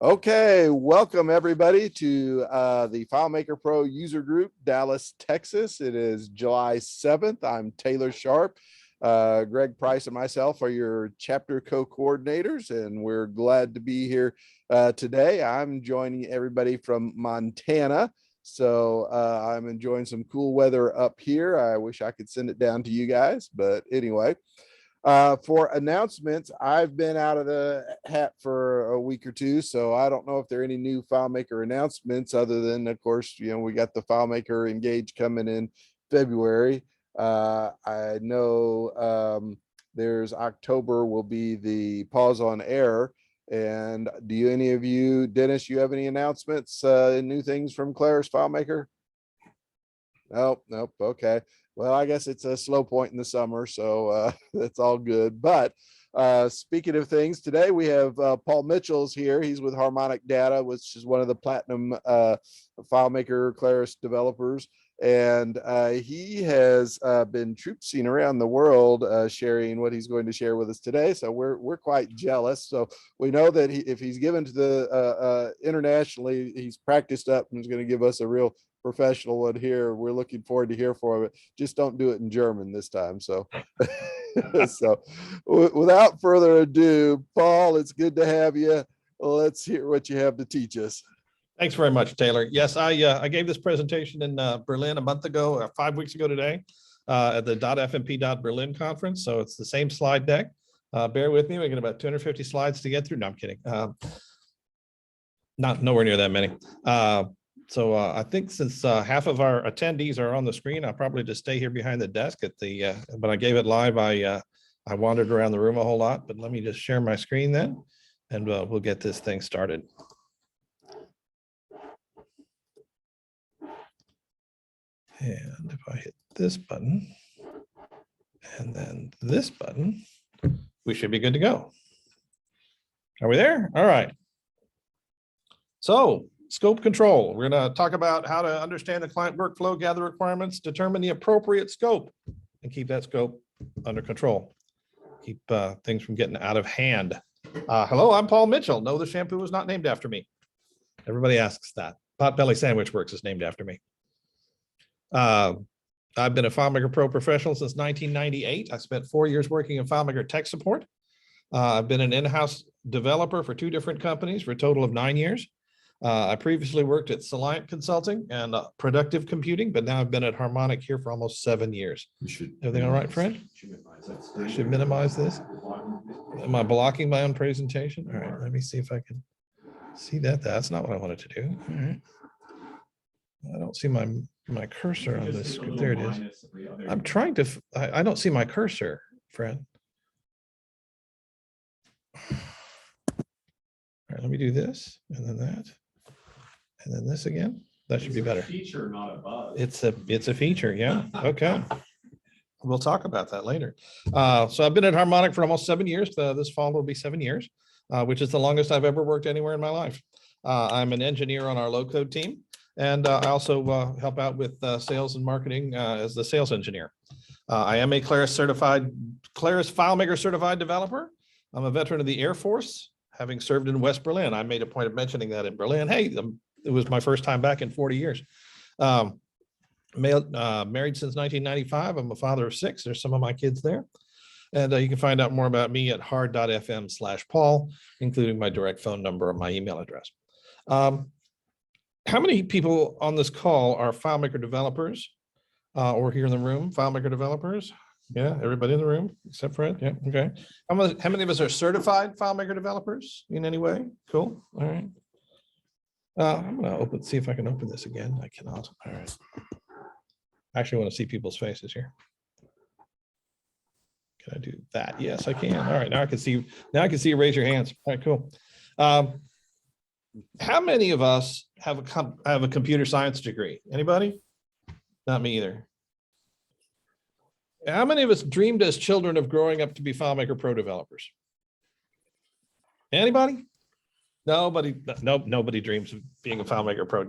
Okay, welcome everybody to the FileMaker Pro user group, Dallas, Texas. It is July 7th. I'm Taylor Sharp. Greg Price and myself are your chapter co-coordinators, and we're glad to be here today. I'm joining everybody from Montana. So I'm enjoying some cool weather up here. I wish I could send it down to you guys, but anyway. For announcements, I've been out of the hat for a week or two, so I don't know if there are any new FileMaker announcements other than, of course, we got the FileMaker Engage coming in February. I know there's October will be the pause on air. And do any of you, Dennis, you have any announcements, new things from Claire's FileMaker? Nope. Okay. Well, I guess it's a slow point in the summer, so that's all good. But speaking of things, today we have Paul Mitchell's here. He's with Harmonic Data, which is one of the platinum FileMaker Claris developers. And he has been troopsing around the world sharing what he's going to share with us today. So we're quite jealous. So we know that if he's given to the internationally, he's practiced up and is going to give us a real professional one here. We're looking forward to hear from it. Just don't do it in German this time. So, so without further ado, Paul, it's good to have you. Let's hear what you have to teach us. Thanks very much, Taylor. Yes, I gave this presentation in Berlin a month ago, 5 weeks ago today, at the .fmp.berlin conference. So it's the same slide deck. Bear with me. We got about 250 slides to get through. No, I'm kidding. Nowhere near that many. So I think since half of our attendees are on the screen, I'll probably just stay here behind the desk at the, but I gave it live. I wandered around the room a whole lot, but let me just share my screen then, and we'll get this thing started. And if I hit this button and then this button, we should be good to go. Are we there? All right. So scope control. We're going to talk about how to understand the client workflow, gather requirements, determine the appropriate scope, and keep that scope under control. Keep things from getting out of hand. Hello, I'm Paul Mitchell. No, the shampoo was not named after me. Everybody asks that. Potbelly Sandwich Works is named after me. I've been a FileMaker Pro professional since 1998. I spent 4 years working in FileMaker tech support. I've been an in-house developer for 2 different companies for a total of 9 years. I previously worked at Soliant Consulting and Productive Computing, but now I've been at Harmonic here for almost 7 years. Everything all right, Fred? I should minimize this. Am I blocking my own presentation? All right, let me see if I can see that. That's not what I wanted to do. All right. I don't see my cursor on this. There it is. I'm trying to, I don't see my cursor, Fred. All right, let me do this and then that. And then this again. That should be better. Feature, not a bug. It's a feature, yeah. Okay. We'll talk about that later. So I've been at Harmonic for almost 7 years. This fall will be 7 years, which is the longest I've ever worked anywhere in my life. I'm an engineer on our low-code team, and I also help out with sales and marketing as the sales engineer. I am a Claris FileMaker certified developer. I'm a veteran of the Air Force, having served in West Berlin. I made a point of mentioning that in Berlin. Hey, it was my first time back in 40 years. Married since 1995. I'm a father of 6. There's some of my kids there. And you can find out more about me at hard.fm/Paul, including my direct phone number and my email address. How many people on this call are FileMaker developers or here in the room, FileMaker developers? Yeah, everybody in the room except Fred. Yeah, okay. How many of us are certified FileMaker developers in any way? Cool. All right. I'm going to see if I can open this again. I cannot. All right. I actually want to see people's faces here. Can I do that? Yes, I can. All right. Now I can see. Now I can see you raise your hands. All right, cool. How many of us have a computer science degree? Anybody? Not me either. How many of us dreamed as children of growing up to be FileMaker Pro developers? Anybody? Nobody. Nope. Nobody dreams of being a FileMaker Pro.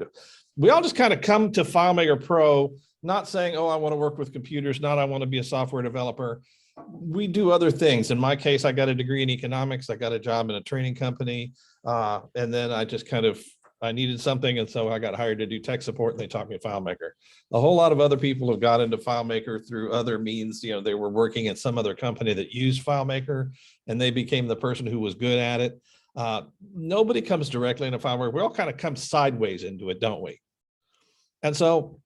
We all just kind of come to FileMaker Pro, not saying, "Oh, I want to work with computers," not "I want to be a software developer." we do other things. In my case, I got a degree in economics. I got a job in a training company. And then I just I needed something. And so I got hired to do tech support, and they taught me FileMaker. A whole lot of other people have got into FileMaker through other means. You know, they were working at some other company that used FileMaker, and they became the person who was good at it. Nobody comes directly into FileMaker. We all kind of come sideways into it, don't we? And so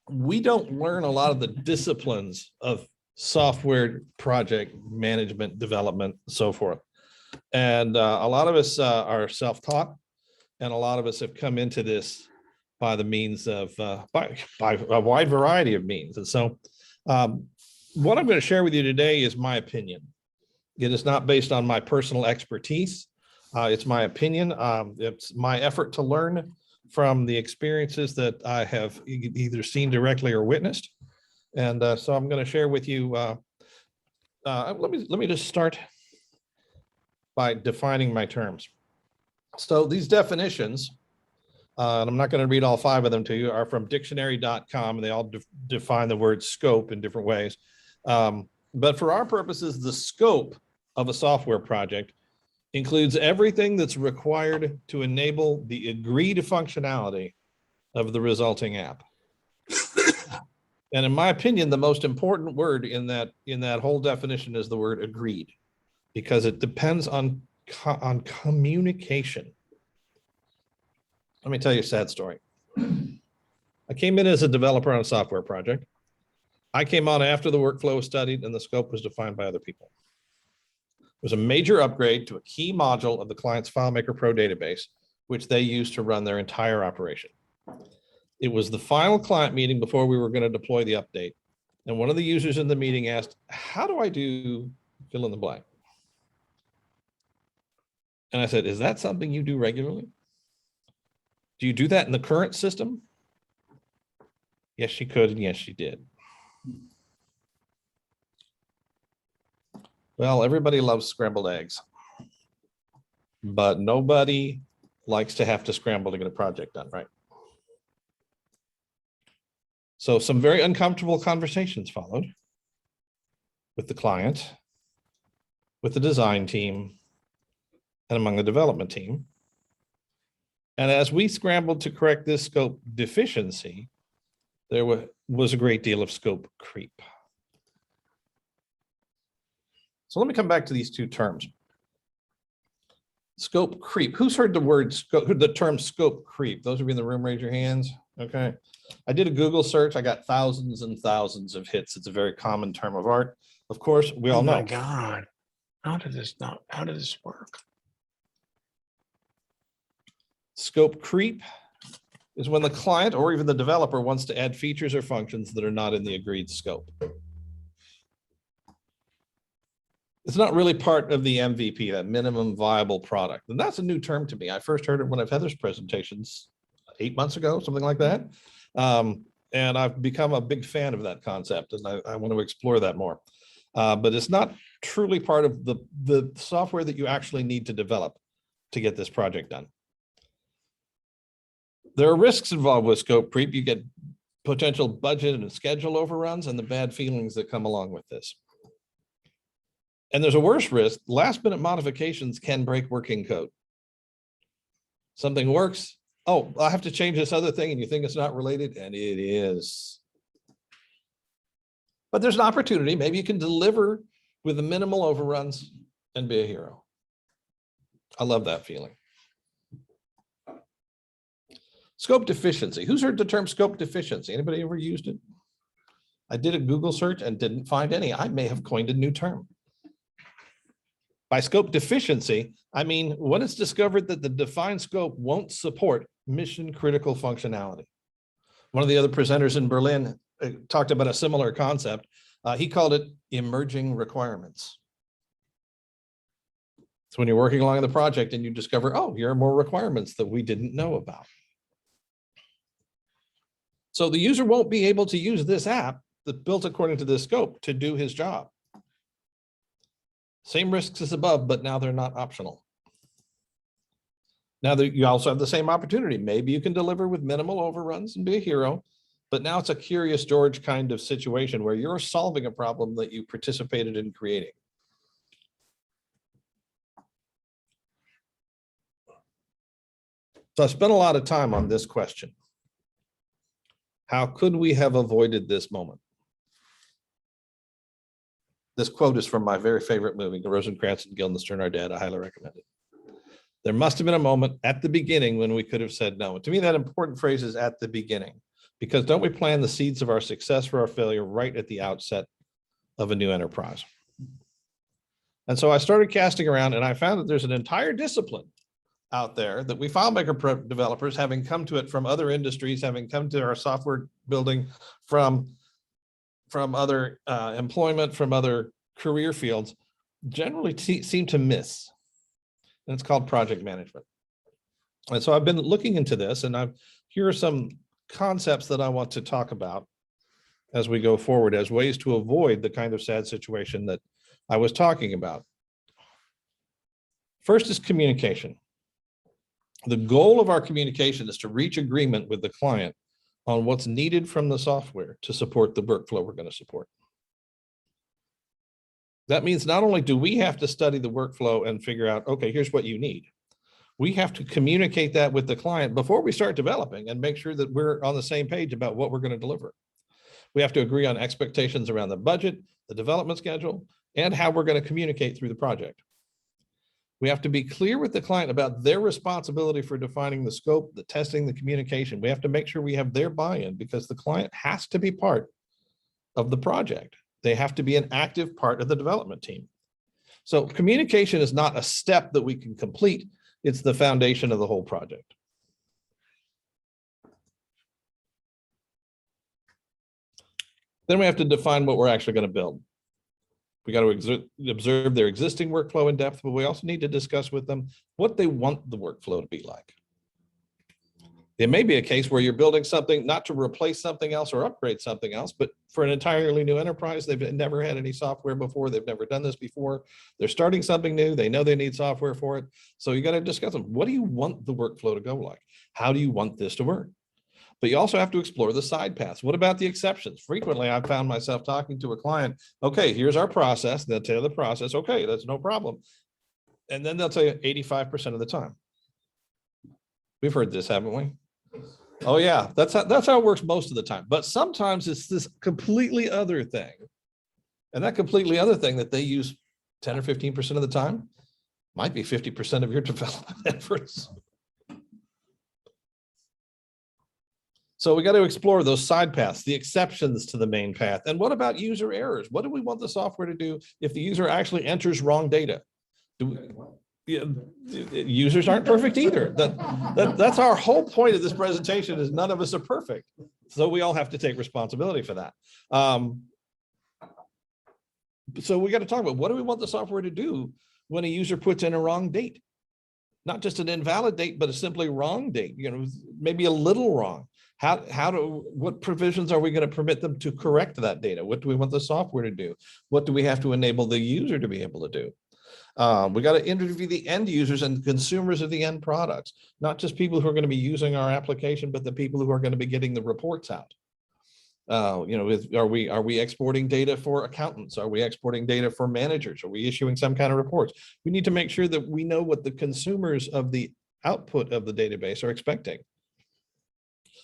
we don't learn a lot of the disciplines of software project management, development, so forth. And a lot of us are self-taught, and a lot of us have come into this by the means of by a wide variety of means. And so what I'm going to share with you today is my opinion. It is not based on my personal expertise. It's my opinion. It's my effort to learn from the experiences that I have either seen directly or witnessed. And so I'm going to share with you. Let me just start by defining my terms. So these definitions, and I'm not going to read all 5 of them to you, are from dictionary.com, and they all define the word scope in different ways. But for our purposes, the scope of a software project includes everything that's required to enable the agreed functionality of the resulting app. And in my opinion, the most important word in that whole definition is the word agreed, because it depends on communication. Let me tell you a sad story. I came in as a developer on a software project. I came on after the workflow was studied and the scope was defined by other people. It was a major upgrade to a key module of the client's FileMaker Pro database, which they used to run their entire operation. It was the final client meeting before we were going to deploy the update. And one of the users in the meeting asked, how do I do fill in the blank? And I said, is that something you do regularly? Do you do that in the current system? Yes, she could, and yes, she did. Well, everybody loves scrambled eggs, but nobody likes to have to scramble to get a project done, right? So some very uncomfortable conversations followed with the client, with the design team, and among the development team. And as we scrambled to correct this scope deficiency, there was a great deal of scope creep. So let me come back to these 2 terms. Scope creep. Who's heard the term scope creep? Those of you in the room, raise your hands. Okay. I did a Google search. I got thousands and thousands of hits. It's a very common term of art. Of course, we all know. Oh my God. How did this work? Scope creep is when the client or even the developer wants to add features or functions that are not in the agreed scope. It's not really part of the MVP, that minimum viable product. And that's a new term to me. I first heard it one of Heather's presentations 8 months ago, something like that. And I've become a big fan of that concept, and I want to explore that more. But it's not truly part of the software that you actually need to develop to get this project done. There are risks involved with scope creep. You get potential budget and schedule overruns and the bad feelings that come along with this. And there's a worse risk. Last minute modifications can break working code. Something works. Oh, I have to change this other thing, and you think it's not related, and it is. But there's an opportunity. Maybe you can deliver with the minimal overruns and be a hero. I love that feeling. Scope deficiency. Who's heard the term scope deficiency? Anybody ever used it? I did a Google search and didn't find any. I may have coined a new term. By scope deficiency, I mean when it's discovered that the defined scope won't support mission critical functionality. One of the other presenters in Berlin talked about a similar concept. He called it emerging requirements. It's when you're working along the project and you discover, oh, here are more requirements that we didn't know about. So the user won't be able to use this app that's built according to this scope to do his job. Same risks as above, but now they're not optional. Now that you also have the same opportunity. Maybe you can deliver with minimal overruns and be a hero, but now it's a Curious George kind of situation where you're solving a problem that you participated in creating. So I spent a lot of time on this question. How could we have avoided this moment? This quote is from my very favorite movie, The Rosencrantz and Guildenstern Are Dead. I highly recommend it. There must have been a moment at the beginning when we could have said no. And to me, that important phrase is at the beginning, because don't we plant the seeds of our success or our failure right at the outset of a new enterprise? And so I started casting around, and I found that there's an entire discipline out there that we FileMaker developers, having come to it from other industries, having come to our software building from other employment, from other career fields, generally seem to miss. And it's called project management. And so I've been looking into this, and here are some concepts that I want to talk about as we go forward as ways to avoid the kind of sad situation that I was talking about. First is communication. The goal of our communication is to reach agreement with the client on what's needed from the software to support the workflow we're going to support. That means not only do we have to study the workflow and figure out, okay, here's what you need. We have to communicate that with the client before we start developing and make sure that we're on the same page about what we're going to deliver. We have to agree on expectations around the budget, the development schedule, and how we're going to communicate through the project. We have to be clear with the client about their responsibility for defining the scope, the testing, the communication. We have to make sure we have their buy-in, because the client has to be part of the project. They have to be an active part of the development team. So communication is not a step that we can complete. It's the foundation of the whole project. Then we have to define what we're actually going to build. We got to observe their existing workflow in depth, but we also need to discuss with them what they want the workflow to be like. It may be a case where you're building something not to replace something else or upgrade something else, but for an entirely new enterprise. They've never had any software before. They've never done this before. They're starting something new. They know they need software for it. So you got to discuss them. What do you want the workflow to go like? How do you want this to work? But you also have to explore the side paths. What about the exceptions? Frequently, I've found myself talking to a client, okay, here's our process. They'll tell you the process. Okay, that's no problem. And then they'll tell you 85% of the time. We've heard this, haven't we? Oh yeah, that's how it works most of the time. But sometimes it's this completely other thing. And that completely other thing that they use 10 or 15% of the time might be 50% of your development efforts. So we got to explore those side paths, the exceptions to the main path. And what about user errors? What do we want the software to do if the user actually enters wrong data? Users aren't perfect either. That's our whole point of this presentation, is none of us are perfect. So we all have to take responsibility for that. So we got to talk about, what do we want the software to do when a user puts in a wrong date? Not just an invalid date, but a simply wrong date, maybe a little wrong. What provisions are we going to permit them to correct that data? What do we want the software to do? What do we have to enable the user to be able to do? We got to interview the end users and consumers of the end products, not just people who are going to be using our application, but the people who are going to be getting the reports out. Are we exporting data for accountants? Are we exporting data for managers? Are we issuing some kind of reports? We need to make sure that we know what the consumers of the output of the database are expecting.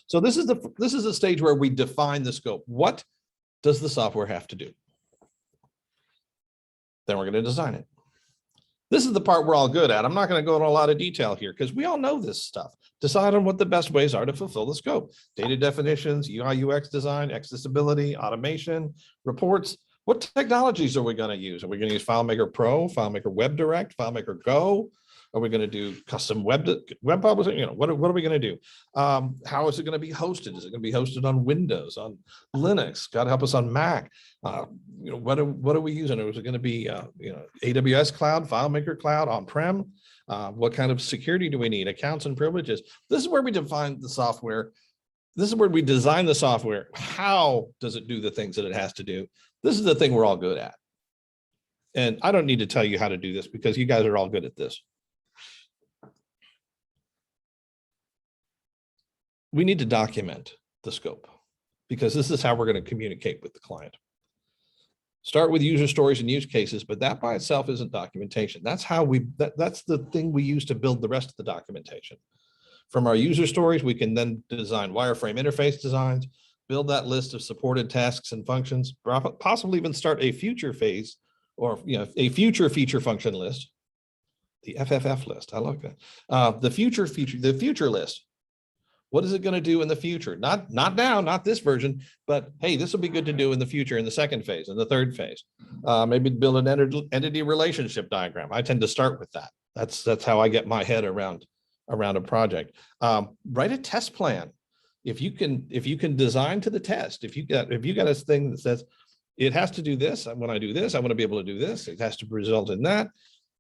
So this is the stage where we define the scope. What does the software have to do? Then we're going to design it. This is the part we're all good at. I'm not going to go into a lot of detail here because we all know this stuff. Decide on what the best ways are to fulfill the scope. Data definitions, UI, UX design, accessibility, automation, reports. What technologies are we going to use? Are we going to use FileMaker Pro, FileMaker WebDirect, FileMaker Go? Are we going to do custom web publishing? What are we going to do? How is it going to be hosted? Is it going to be hosted on Windows, on Linux? God help us on Mac. What are we using? Is it going to be AWS cloud, FileMaker cloud, on-prem? What kind of security do we need? Accounts and privileges. This is where we define the software. This is where we design the software. How does it do the things that it has to do? This is the thing we're all good at. And I don't need to tell you how to do this because you guys are all good at this. We need to document the scope. because this is how we're going to communicate with the client. Start with user stories and use cases, but that by itself isn't documentation. That's how that's the thing we use to build the rest of the documentation. From our user stories, we can then design wireframe interface designs, build that list of supported tasks and functions, possibly even start a future phase or a future feature function list. The FFF list, I like that. The future list. What is it going to do in the future? Not now, not this version, but hey, this will be good to do in the future in the second phase, in the third phase. Maybe build an entity relationship diagram. I tend to start with that. That's how I get my head around a project. Write a test plan. If you can design to the test, if you got a thing that says it has to do this, when I do this, I want to be able to do this. It has to result in that.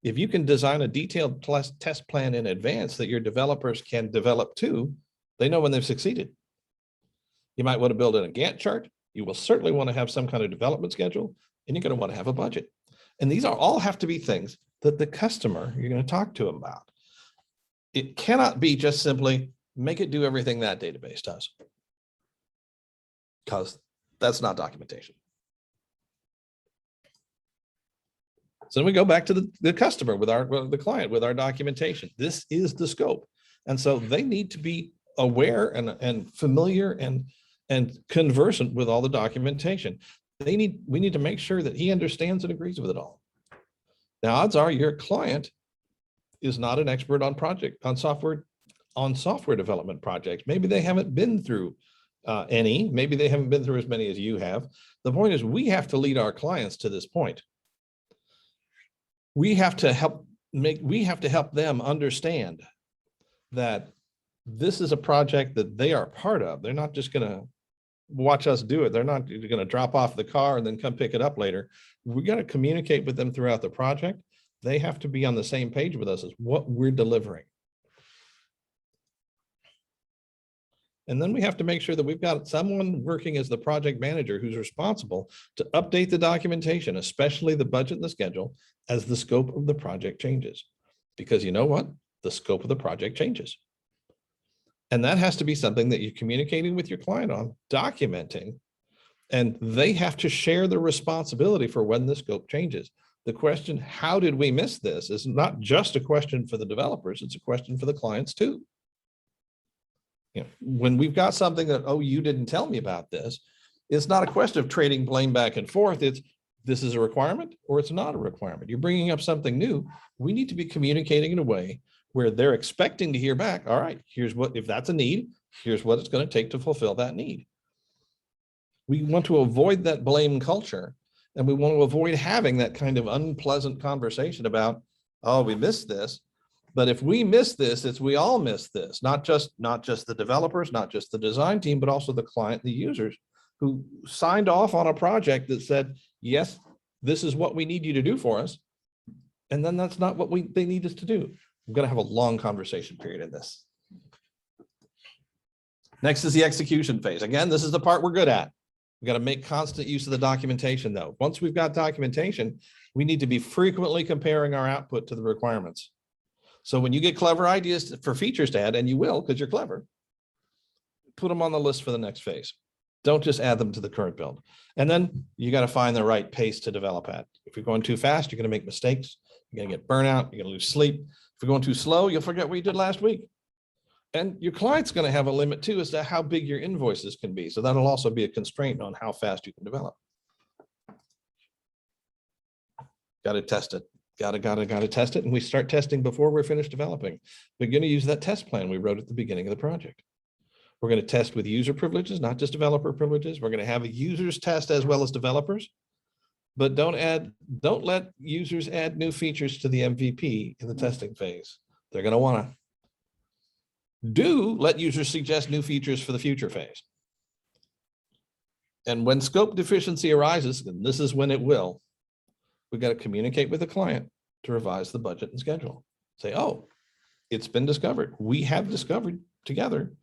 If you can design a detailed test plan in advance that your developers can develop too, they know when they've succeeded. You might want to build in a Gantt chart. You will certainly want to have some kind of development schedule, and you're going to want to have a budget. And these all have to be things that the customer you're going to talk to them about. It cannot be just simply make it do everything that database does, because that's not documentation. So then we go back to the customer with the client with our documentation. This is the scope. And so they need to be aware and familiar and conversant with all the documentation. We need to make sure that he understands and agrees with it all. Now, odds are your client is not an expert on software development projects. Maybe they haven't been through any, maybe they haven't been through as many as you have. The point is we have to lead our clients to this point. We have to help them understand that this is a project that they are part of. They're not just going to watch us do it. They're not going to drop off the car and then come pick it up later. We got to communicate with them throughout the project. They have to be on the same page with us as what we're delivering. And then we have to make sure that we've got someone working as the project manager who's responsible to update the documentation, especially the budget and the schedule, as the scope of the project changes. Because you know what? The scope of the project changes. And that has to be something that you're communicating with your client on, documenting, and they have to share the responsibility for when the scope changes. The question, how did we miss this, is not just a question for the developers, it's a question for the clients too. When we've got something that, oh, you didn't tell me about this, it's not a question of trading blame back and forth. It's this is a requirement or it's not a requirement. You're bringing up something new. We need to be communicating in a way where they're expecting to hear back. All right, here's what, if that's a need, here's what it's going to take to fulfill that need. We want to avoid that blame culture, and we want to avoid having that kind of unpleasant conversation about, oh, we missed this. But if we miss this, it's we all miss this, not just the developers, not just the design team, but also the client, the users who signed off on a project that said, yes, this is what we need you to do for us. And then that's not what they need us to do. I'm going to have a long conversation period in this. Next is the execution phase. Again, this is the part we're good at. We've got to make constant use of the documentation though. Once we've got documentation, we need to be frequently comparing our output to the requirements. So when you get clever ideas for features to add, and you will because you're clever, put them on the list for the next phase. Don't just add them to the current build. And then you got to find the right pace to develop at. If you're going too fast, you're going to make mistakes. You're going to get burnout. You're going to lose sleep. If you're going too slow, you'll forget what you did last week. And your client's going to have a limit too as to how big your invoices can be. So that'll also be a constraint on how fast you can develop. Got to test it. Got to test it. And we start testing before we're finished developing. We're going to use that test plan we wrote at the beginning of the project. We're going to test with user privileges, not just developer privileges. We're going to have a users test as well as developers. But don't let users add new features to the MVP in the testing phase. They're going to want to. Let users suggest new features for the future phase. And when scope deficiency arises, and this is when it will, we've got to communicate with the client to revise the budget and schedule. Say, oh, it's been discovered. We have discovered together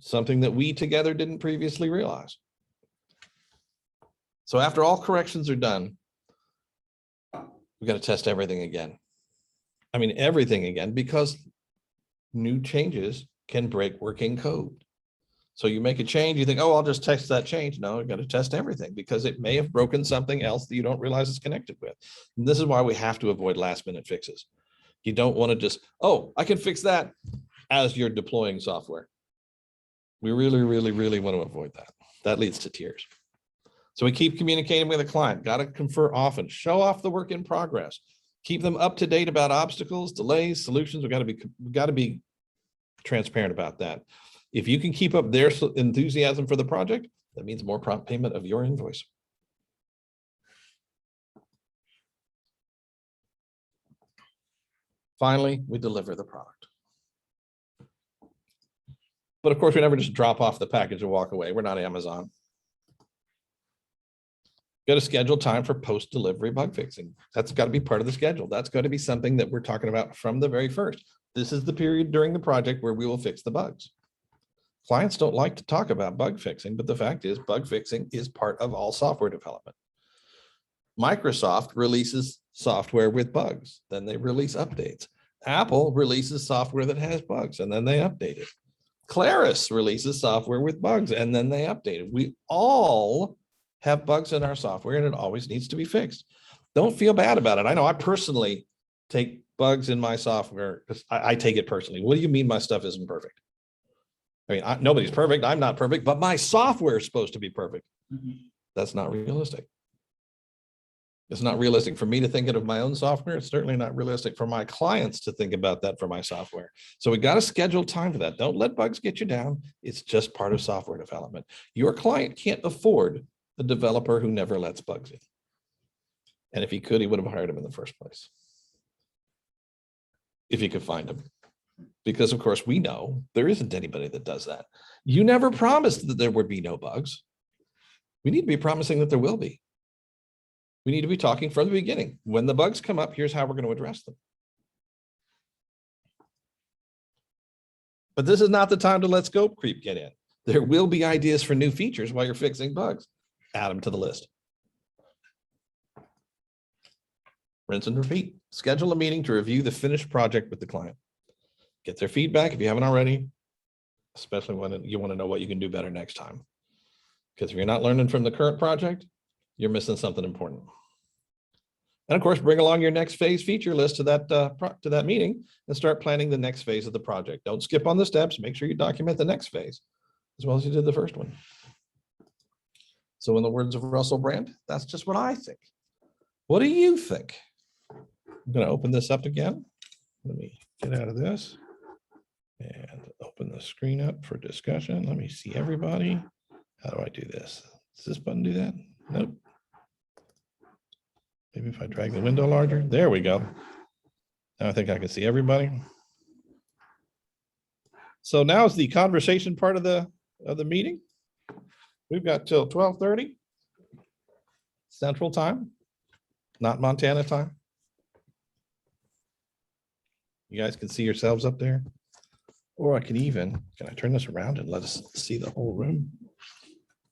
something that we together didn't previously realize. So after all corrections are done, we've got to test everything again. I mean, everything again, because new changes can break working code. So you make a change, you think, oh, I'll just test that change. No, you got to test everything because it may have broken something else that you don't realize it's connected with. And this is why we have to avoid last minute fixes. You don't want to just, oh, I can fix that as you're deploying software. We really, really, really want to avoid that. That leads to tears. So we keep communicating with the client, got to confer often, show off the work in progress, keep them up to date about obstacles, delays, solutions. We got to be transparent about that. If you can keep up their enthusiasm for the project, that means more prompt payment of your invoice. Finally, we deliver the product. But of course, we never just drop off the package and walk away. We're not Amazon. Got to schedule time for post-delivery bug fixing. That's got to be part of the schedule. That's got to be something that we're talking about from the very first. This is the period during the project where we will fix the bugs. Clients don't like to talk about bug fixing, but the fact is bug fixing is part of all software development. Microsoft releases software with bugs, then they release updates. Apple releases software that has bugs, and then they update it. Claris releases software with bugs, and then they update it. We all have bugs in our software, and it always needs to be fixed. Don't feel bad about it. I know I personally take bugs in my software because I take it personally. What do you mean my stuff isn't perfect? I mean, nobody's perfect. I'm not perfect, but my software is supposed to be perfect. That's not realistic. It's not realistic for me to think of my own software. It's certainly not realistic for my clients to think about that for my software. So we got to schedule time for that. Don't let bugs get you down. It's just part of software development. Your client can't afford a developer who never lets bugs in. And if he could, he would have hired him in the first place. If he could find him. Because of course we know there isn't anybody that does that. You never promised that there would be no bugs. We need to be promising that there will be. We need to be talking from the beginning. When the bugs come up, here's how we're going to address them. But this is not the time to let scope creep get in. There will be ideas for new features while you're fixing bugs. Add them to the list. Rinse and repeat. Schedule a meeting to review the finished project with the client. Get their feedback if you haven't already, especially when you want to know what you can do better next time. Because if you're not learning from the current project, you're missing something important. And of course, bring along your next phase feature list to that meeting and start planning the next phase of the project. Don't skip on the steps. Make sure you document the next phase as well as you did the first one. So in the words of Russell Brand, that's just what I think. What do you think? I'm going to open this up again. Let me get out of this and open the screen up for discussion. Let me see everybody. How do I do this? Does this button do that? Nope. Maybe if I drag the window larger. There we go. Now I think I can see everybody. So now is the conversation part of the meeting. We've got till 12:30 Central Time, not Montana time. You guys can see yourselves up there. Or I can I turn this around and let us see the whole room?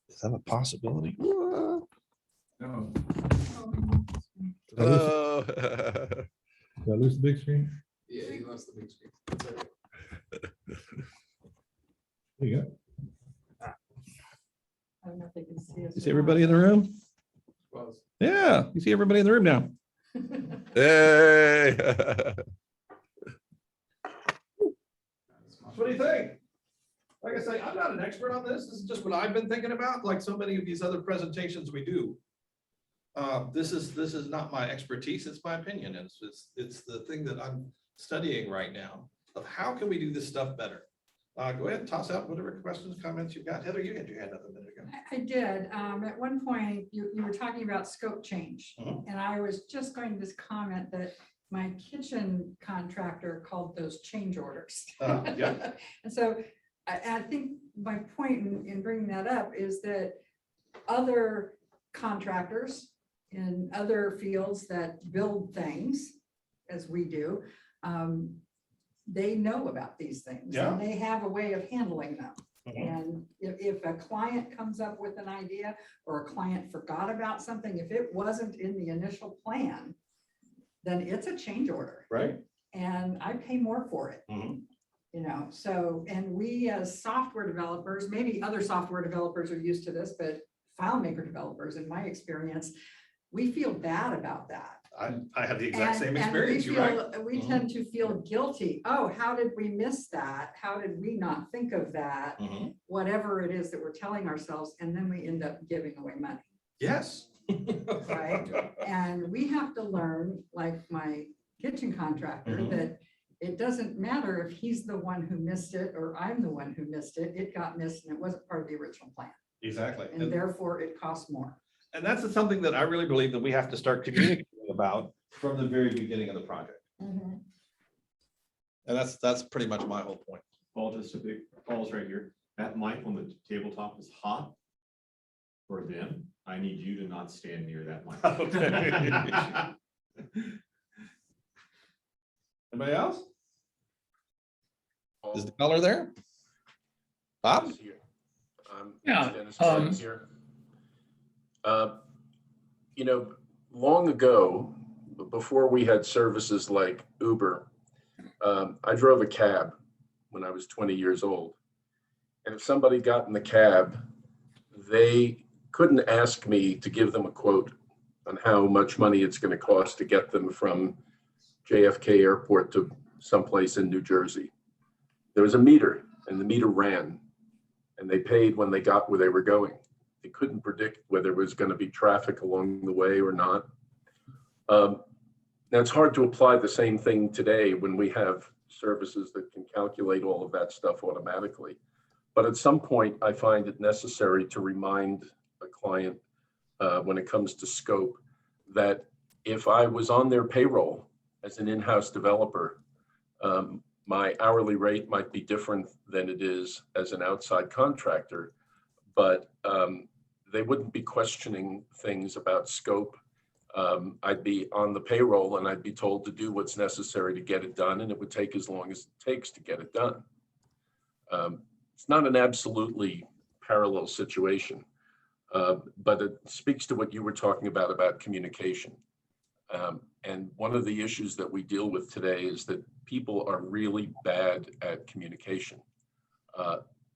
Is that a possibility? No. Did I lose the big screen? Yeah, he lost the big screen. There you go. I don't know if they can see us. You see everybody in the room? Close. Yeah, you see everybody in the room now. Hey. What do you think? Like I say, I'm not an expert on this. This is just what I've been thinking about, like so many of these other presentations we do. This is not my expertise, it's my opinion. It's the thing that I'm studying right now of how can we do this stuff better. Go ahead and toss out whatever questions, comments you've got. Heather, you had your hand up a minute ago. I did. At one point, you were talking about scope change. And I was just going to comment that my kitchen contractor called those change orders. Yeah. And so I think my point in bringing that up is that other contractors in other fields that build things, as we do, they know about these things. Yeah. And they have a way of handling them. And if a client comes up with an idea or a client forgot about something, if it wasn't in the initial plan, then it's a change order. Right. And I pay more for it. You know, so, and we as software developers, maybe other software developers are used to this, but FileMaker developers, in my experience, we feel bad about that. I had the exact same And we experience, you're right. feel, we tend to feel guilty. Oh, how did we miss that? How did we not think of that? Mhm. Whatever it is that we're telling ourselves, and then we end up giving away money, Yes. right? And we have to learn, like my kitchen contractor, Mhm. that it doesn't matter if he's the one who missed it or I'm the one who missed it. It got missed and it wasn't part of the original plan. Exactly. And therefore it costs more. And that's something that I really believe that we have to start communicating about from the very beginning of the project. Mhm. And that's pretty much my whole point. Paul, just a big, Paul's right here. That mic on the tabletop is hot for them. I need you to not stand near that mic. Anybody else? Is the color there? Bob? Yeah, Dennis Barnes here. You know, long ago, before we had services like Uber, I drove a cab when I was 20 years old. And if somebody got in the cab, they couldn't ask me to give them a quote on how much money it's going to cost to get them from JFK Airport to someplace in New Jersey. There was a meter, and the meter ran, and they paid when they got where they were going. They couldn't predict whether there was going to be traffic along the way or not. Now, it's hard to apply the same thing today when we have services that can calculate all of that stuff automatically. But at some point, I find it necessary to remind a client when it comes to scope that if I was on their payroll as an in-house developer, my hourly rate might be different than it is as an outside contractor, but they wouldn't be questioning things about scope. I'd be on the payroll and I'd be told to do what's necessary to get it done, and it would take as long as it takes to get it done. It's not an absolutely parallel situation, but it speaks to what you were talking about communication. And one of the issues that we deal with today is that people are really bad at communication.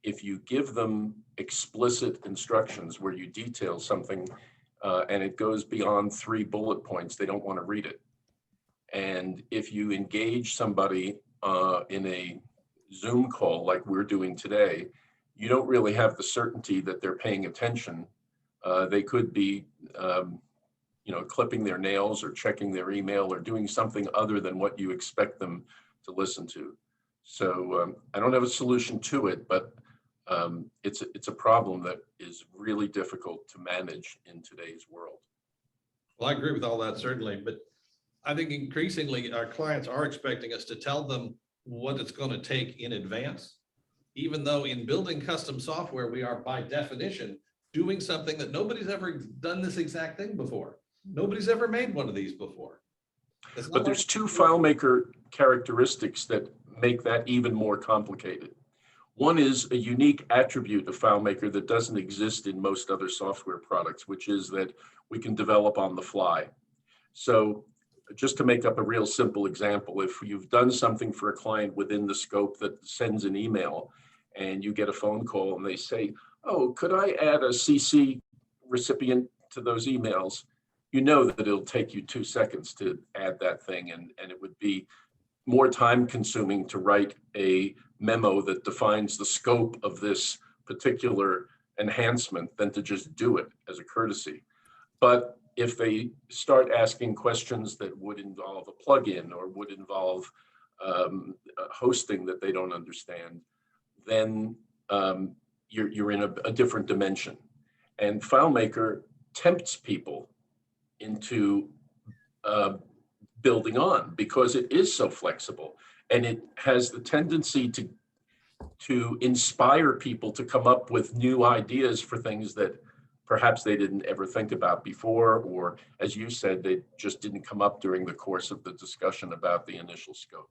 If you give them explicit instructions where you detail something and it goes beyond 3 bullet points, they don't want to read it. And if you engage somebody in a Zoom call like we're doing today, you don't really have the certainty that they're paying attention. They could be clipping their nails or checking their email or doing something other than what you expect them to listen to. So I don't have a solution to it, but it's a problem that is really difficult to manage in today's world. Well, I agree with all that, certainly, but I think increasingly our clients are expecting us to tell them what it's going to take in advance, even though in building custom software, we are by definition doing something that nobody's ever done this exact thing before. Nobody's ever made one of these before. But there's 2 FileMaker characteristics that make that even more complicated. One is a unique attribute of FileMaker that doesn't exist in most other software products, which is that we can develop on the fly. So just to make up a real simple example, if you've done something for a client within the scope that sends an email and you get a phone call and they say, oh, could I add a CC recipient to those emails? You know that it'll take you 2 seconds to add that thing, and it would be more time consuming to write a memo that defines the scope of this particular enhancement than to just do it as a courtesy. But if they start asking questions that would involve a plugin or would involve hosting that they don't understand, then you're in a different dimension. And FileMaker tempts people into building on because it is so flexible, and it has the tendency to inspire people to come up with new ideas for things that perhaps they didn't ever think about before, or as you said, they just didn't come up during the course of the discussion about the initial scope.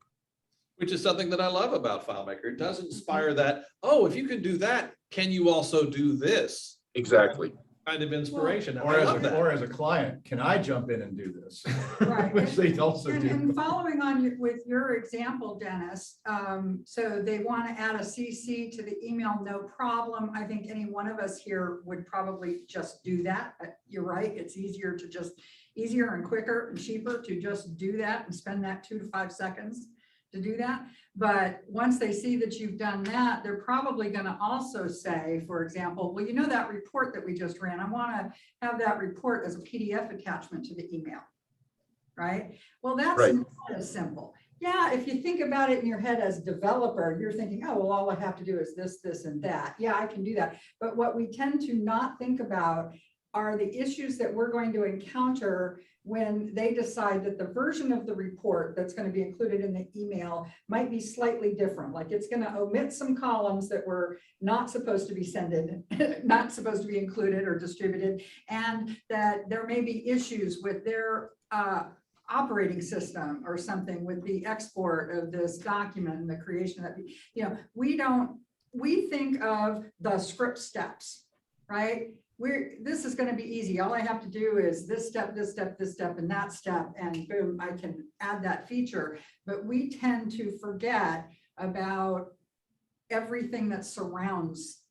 Which is something that I love about FileMaker. It does inspire that, oh, if you can do that, can you also do this? Exactly. kind of inspiration. And Or I as love that. or as a client, can I jump in and do this? Right. Which they also do. And following on with your example, Dennis, so they want to add a CC to the email, no problem. I think any one of us here would probably just do that. You're right. It's easier and quicker and cheaper to just do that and spend that 2 to 5 seconds to do that. But once they see that you've done that, they're probably going to also say, for example, well, you know, that report that we just ran, I want to have that report as a PDF attachment to the email. Right? Well, that's Right. not as simple. Yeah, if you think about it in your head as developer, you're thinking, oh, well, all I have to do is this, this, and that. Yeah, I can do that. But what we tend to not think about are the issues that we're going to encounter when they decide that the version of the report that's going to be included in the email might be slightly different. Like it's going to omit some columns that were not supposed to be not supposed to be included or distributed, and that there may be issues with their operating system or something with the export of this document and the creation of that. You know, we think of the script steps, right? This is going to be easy. All I have to do is this step, this step, this step, and that step, and boom, I can add that feature. But we tend to forget about everything that surrounds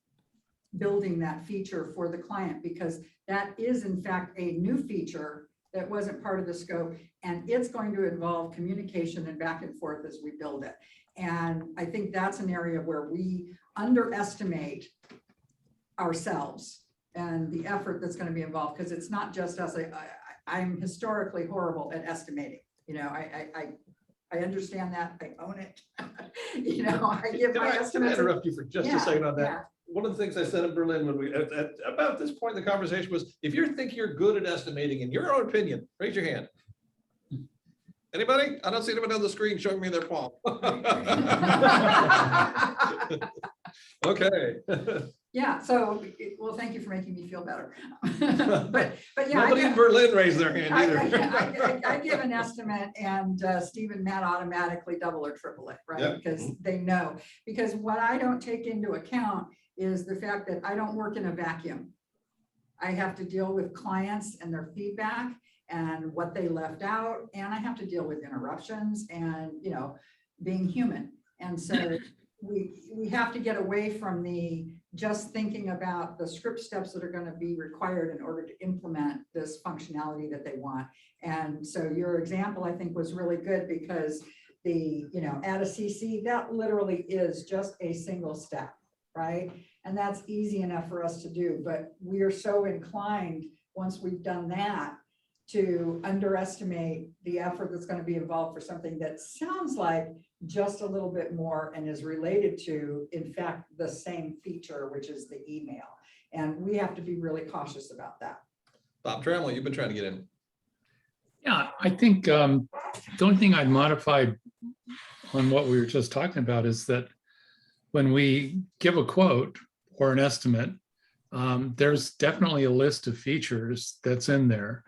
building that feature for the client, because that is in fact a new feature that wasn't part of the scope, and it's going to involve communication and back and forth as we build it. And I think that's an area where we underestimate ourselves and the effort that's going to be involved, because it's not just us. I'm historically horrible at estimating. You know, I understand that. I own it. You know, I give my Can I estimates. interrupt you for just Yeah, a second on that? yeah. One of the things I said in Berlin when we, at about this point in the conversation was, if you think you're good at estimating in your own opinion, raise your hand. Anybody? I don't see anybody on the screen showing me their palm. Okay. Yeah, so, well, thank you for making me feel better. But yeah. Nobody in Berlin raised their hand either. I give an estimate, and Steve and Matt automatically double or triple it, right? Yep. Because they know. Because what I don't take into account is the fact that I don't work in a vacuum. I have to deal with clients and their feedback and what they left out, and I have to deal with interruptions and, you know, being human. And so we have to get away from the just thinking about the script steps that are going to be required in order to implement this functionality that they want. And so your example, I think, was really good, because the, you know, add a CC, that literally is just a single step, right? And that's easy enough for us to do, but we are so inclined, once we've done that, to underestimate the effort that's going to be involved for something that sounds like just a little bit more and is related to, in fact, the same feature, which is the email. And we have to be really cautious about that. Bob Trammell, you've been trying to get in. Yeah, I think the only thing I'd modify on what we were just talking about is that when we give a quote or an estimate, there's definitely a list of features that's in there.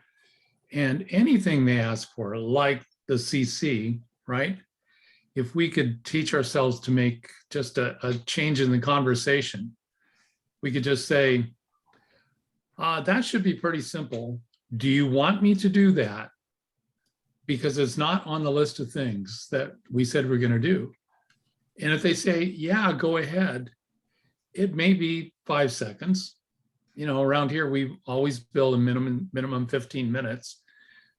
And anything they ask for, like the CC, right? If we could teach ourselves to make just a change in the conversation, we could just say, that should be pretty simple. Do you want me to do that? Because it's not on the list of things that we said we're going to do. And if they say, yeah, go ahead, it may be 5 seconds. You know, around here, we always build a minimum 15 minutes.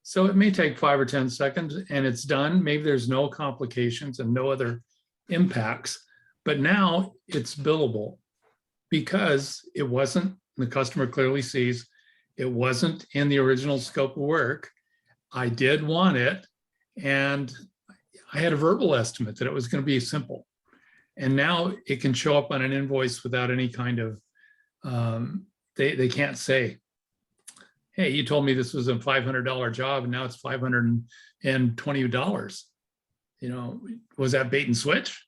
So it may take 5 or 10 seconds and it's done. Maybe there's no complications and no other impacts, but now it's billable because it wasn't, the customer clearly sees, it wasn't in the original scope of work. I did want it, and I had a verbal estimate that it was going to be simple. And now it can show up on an invoice without any kind of, they can't say, hey, you told me this was a $500 job and now it's $520. You know, was that bait and switch?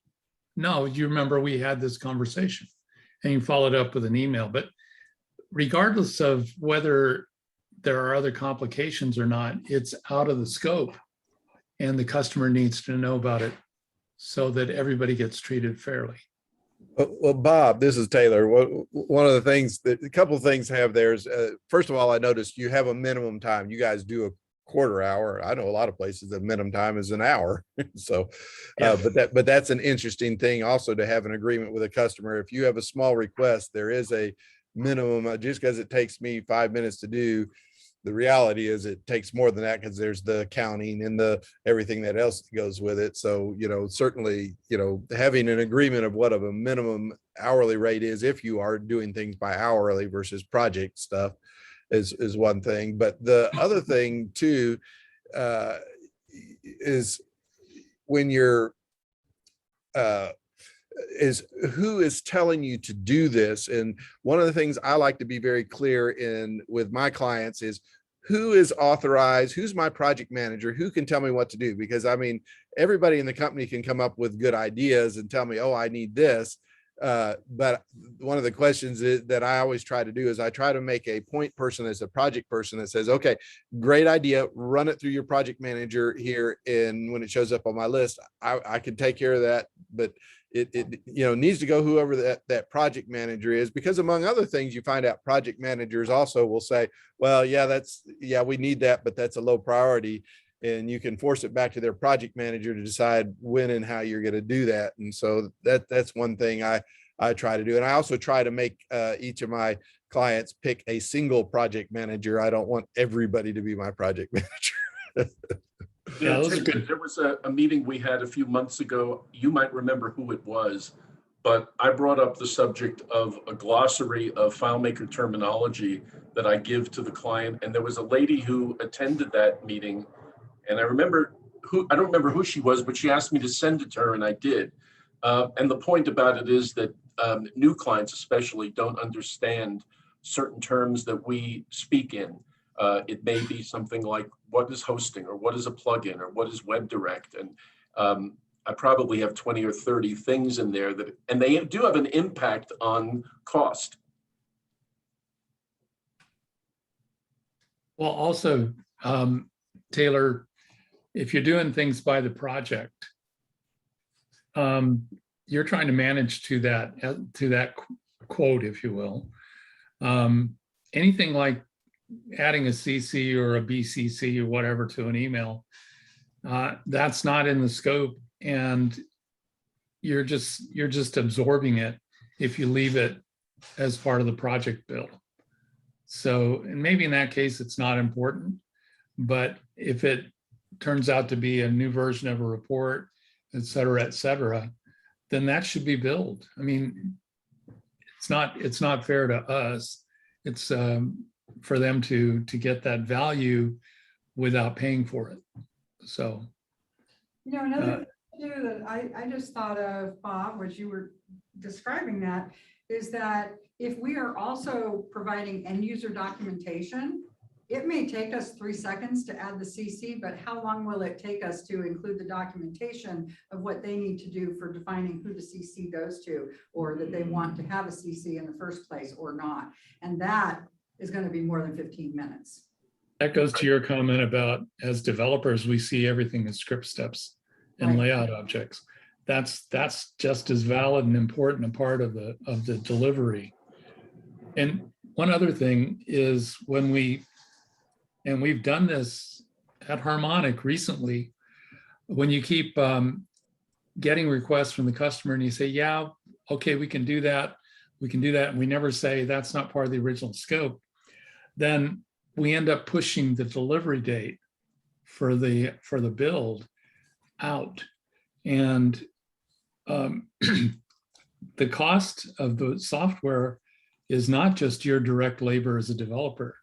No, you remember we had this conversation, and you followed up with an email. But regardless of whether there are other complications or not, it's out of the scope, and the customer needs to know about it so that everybody gets treated fairly. Well, Bob, this is Taylor. One of the things that a couple of things have there is, first of all, I noticed you have a minimum time. You guys do a quarter hour. I know a lot of places the minimum time is an hour. So, Yeah. but that's an interesting thing also to have an agreement with a customer. If you have a small request, there is a minimum, just because it takes me 5 minutes to do. The reality is it takes more than that because there's the accounting and the everything that else goes with it. So, certainly, having an agreement of what of a minimum hourly rate is if you are doing things by hourly versus project stuff is one thing. But the other thing too is when you're is who is telling you to do this. And one of the things I like to be very clear in with my clients is who is authorized, who's my project manager, who can tell me what to do. Because I mean, everybody in the company can come up with good ideas and tell me, oh, I need this. But one of the questions that I always try to do is I try to make a point person as a project person that says, okay, great idea, run it through your project manager here. And when it shows up on my list, I can take care of that. But it needs to go whoever that project manager is, because among other things, you find out project managers also will say, well, yeah, we need that, but that's a low priority. And you can force it back to their project manager to decide when and how you're going to do that. And so that's one thing I try to do. And I also try to make each of my clients pick a single project manager. I don't want everybody to be my project manager. Yeah, those are good. There was a meeting we had a few months ago. You might remember who it was, but I brought up the subject of a glossary of FileMaker terminology that I give to the client. And there was a lady who attended that meeting, and I don't remember who she was, but she asked me to send it to her, and I did. And the point about it is that new clients especially don't understand certain terms that we speak in. It may be something like, what is hosting, or what is a plugin, or what is WebDirect? And I probably have 20 or 30 things in there and they do have an impact on cost. Well, also, Taylor, if you're doing things by the project, you're trying to manage to that quote, if you will. Anything like adding a CC or a BCC or whatever to an email, that's not in the scope, and you're just absorbing it if you leave it as part of the project build. So, and maybe in that case, it's not important, but if it turns out to be a new version of a report, et cetera, then that should be billed. I mean, it's not fair to us. It's for them to get that value without paying for it. So, Another thing too that I just thought of, Bob, which you were describing, that is that if we are also providing end user documentation, it may take us 3 seconds to add the CC, but how long will it take us to include the documentation of what they need to do for defining who the CC goes to, or that they want to have a CC in the first place or not? And that is going to be more than 15 minutes. that goes to your comment about, as developers, we see everything as script steps and Right. layout objects. That's just as valid and important a part of the delivery. And one other thing is, when we've done this at Harmonic recently, when you keep getting requests from the customer and you say, yeah, okay, we can do that, and we never say that's not part of the original scope, then we end up pushing the delivery date for the build out. And the cost of the software is not just your direct labor as a developer.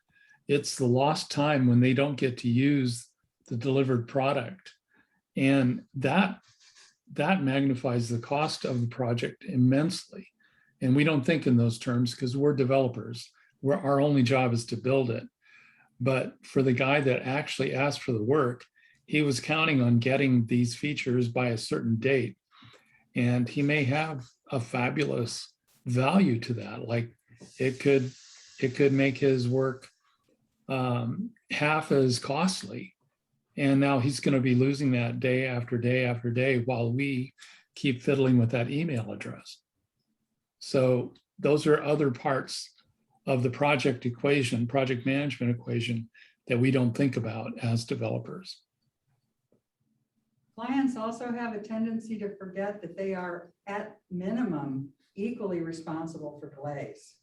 It's the lost time when they don't get to use the delivered product. And that magnifies the cost of the project immensely. And we don't think in those terms because we're developers. Our only job is to build it. But for the guy that actually asked for the work, he was counting on getting these features by a certain date. And he may have a fabulous value to that. Like it could make his work half as costly. And now he's going to be losing that day after day after day while we keep fiddling with that email address. So those are other parts of the project equation, project management equation, that we don't think about as developers. Clients also have a tendency to forget that they are at minimum equally responsible for delays.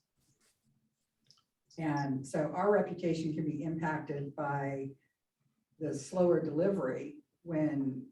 And so our reputation can be impacted by the slower delivery when,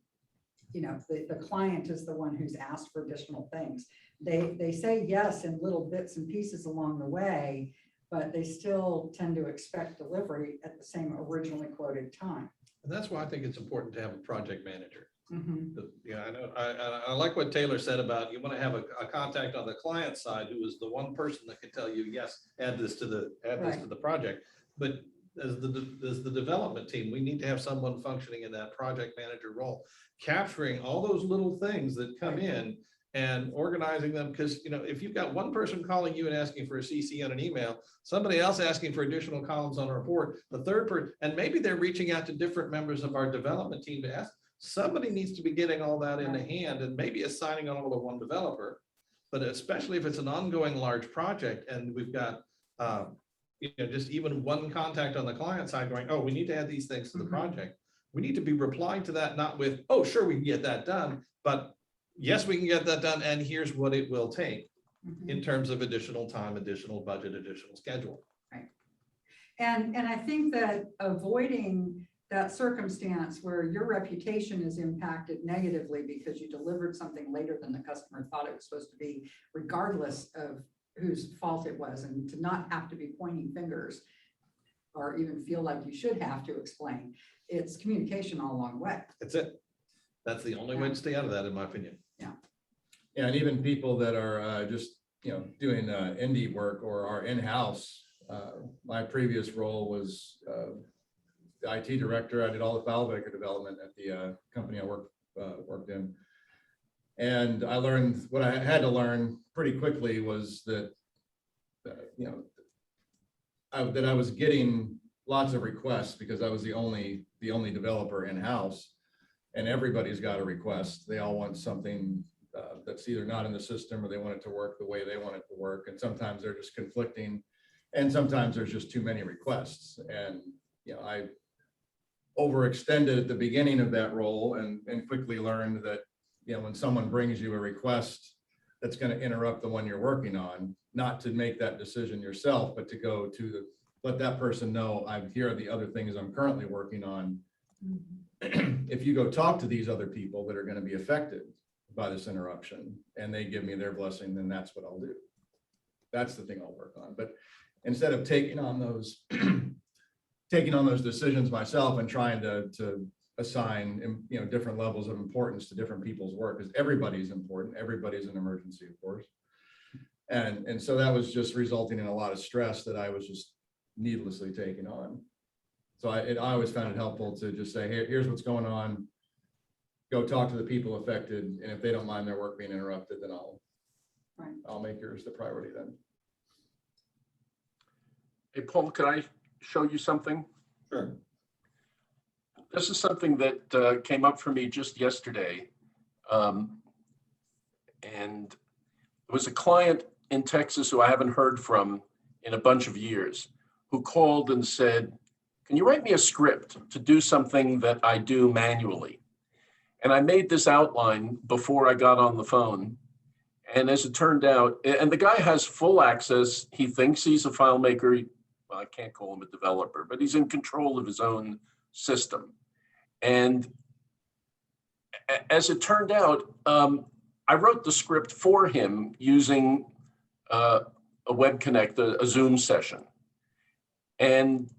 you know, the client is the one who's asked for additional things. They say yes in little bits and pieces along the way, but they still tend to expect delivery at the same originally quoted time. And that's why I think it's important to have a project manager. Mhm. Yeah, I know. I like what Taylor said about you want to have a contact on the client side who is the one person that can tell you, yes, add this to the project. But as the development team, we need to have someone functioning in that project manager role, capturing all those little things that come in and organizing them. Because, you know, if you've got one person calling you and asking for a CC on an email, somebody else asking for additional columns on a report, the third person, and maybe they're reaching out to different members of our development team to ask. Somebody needs to be getting all that in the hand and maybe assigning it all to one developer. But especially if it's an ongoing large project and we've got, you know, just even one contact on the client side going, oh, we need to add these things to the project. We need to be replying to that, not with, oh, sure, we can get that done, but yes, we can get that done. And here's what it will take in terms of additional time, additional budget, additional schedule. Right. And I think that avoiding that circumstance where your reputation is impacted negatively because you delivered something later than the customer thought it was supposed to be, regardless of whose fault it was, and to not have to be pointing fingers or even feel like you should have to explain. It's communication all along the way. That's it. That's the only way to stay out of that, in my opinion. Yeah, and even people that are just, you know, doing indie work or are in-house. My previous role was the IT director. I did all the FileMaker development at the company I worked in. And I learned what I had to learn pretty quickly was that, you know, that I was getting lots of requests because I was the only developer in-house, and everybody's got a request. They all want something that's either not in the system or they want it to work the way they want it to work. And sometimes they're just conflicting, and sometimes there's just too many requests. And, you know, I overextended at the beginning of that role and quickly learned that, you know, when someone brings you a request that's going to interrupt the one you're working on, not to make that decision yourself, but to go to let that person know, here are the other things I'm currently working on. If you go talk to these other people that are going to be affected by this interruption and they give me their blessing, then that's what I'll do. That's the thing I'll work on. But instead of taking on those decisions myself and trying to assign, you know, different levels of importance to different people's work, because everybody's important. Everybody's an emergency, of course. And so that was just resulting in a lot of stress that I was just needlessly taking on. So I always found it helpful to just say, hey, here's what's going on. Go talk to the people affected. And if they don't mind their work being interrupted, then I'll make yours the priority then. Hey, Paul, can I show you something? Sure. This is something that came up for me just yesterday. And it was a client in Texas who I haven't heard from in a bunch of years, who called and said, can you write me a script to do something that I do manually? And I made this outline before I got on the phone. And as it turned out, and the guy has full access. He thinks he's a FileMaker. Well, I can't call him a developer, but he's in control of his own system. And as it turned out, I wrote the script for him using a Web Connect, a Zoom session. And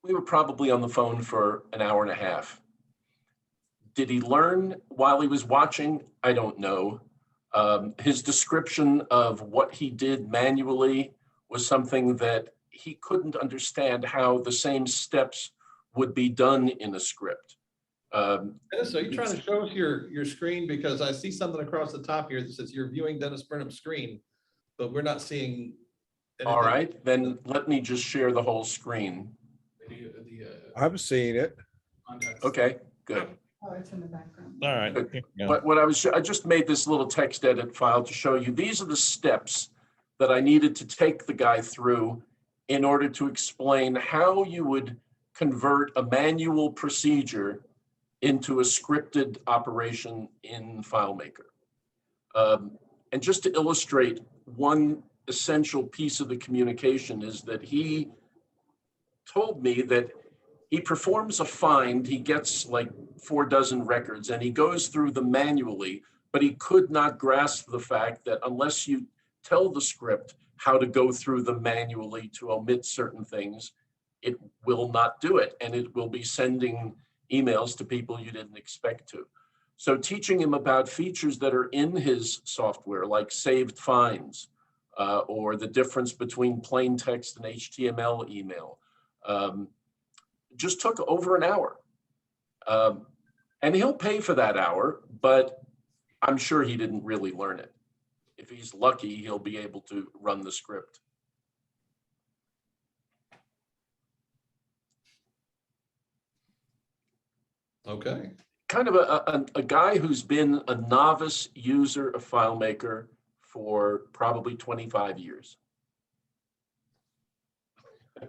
we were probably on the phone for an hour and a half. Did he learn while he was watching? I don't know. His description of what he did manually was something that he couldn't understand how the same steps would be done in a script. Dennis, are you trying to show us your screen? Because I see something across the top here that says you're viewing Dennis Burnham's screen, but we're not seeing anything. All right, then let me just share the whole screen. I'm seeing it. Okay, good. Oh, it's in the background. All right. But I just made this little text edit file to show you, these are the steps that I needed to take the guy through in order to explain how you would convert a manual procedure into a scripted operation in FileMaker. And just to illustrate, one essential piece of the communication is that he told me that he performs a find, he gets like 4 dozen records, and he goes through them manually, but he could not grasp the fact that unless you tell the script how to go through them manually to omit certain things, it will not do it, and it will be sending emails to people you didn't expect to. So teaching him about features that are in his software, like saved finds, or the difference between plain text and HTML email, just took over an hour. And he'll pay for that hour, but I'm sure he didn't really learn it. If he's lucky, he'll be able to run the script. Okay. Kind of a guy who's been a novice user of FileMaker for probably 25 years.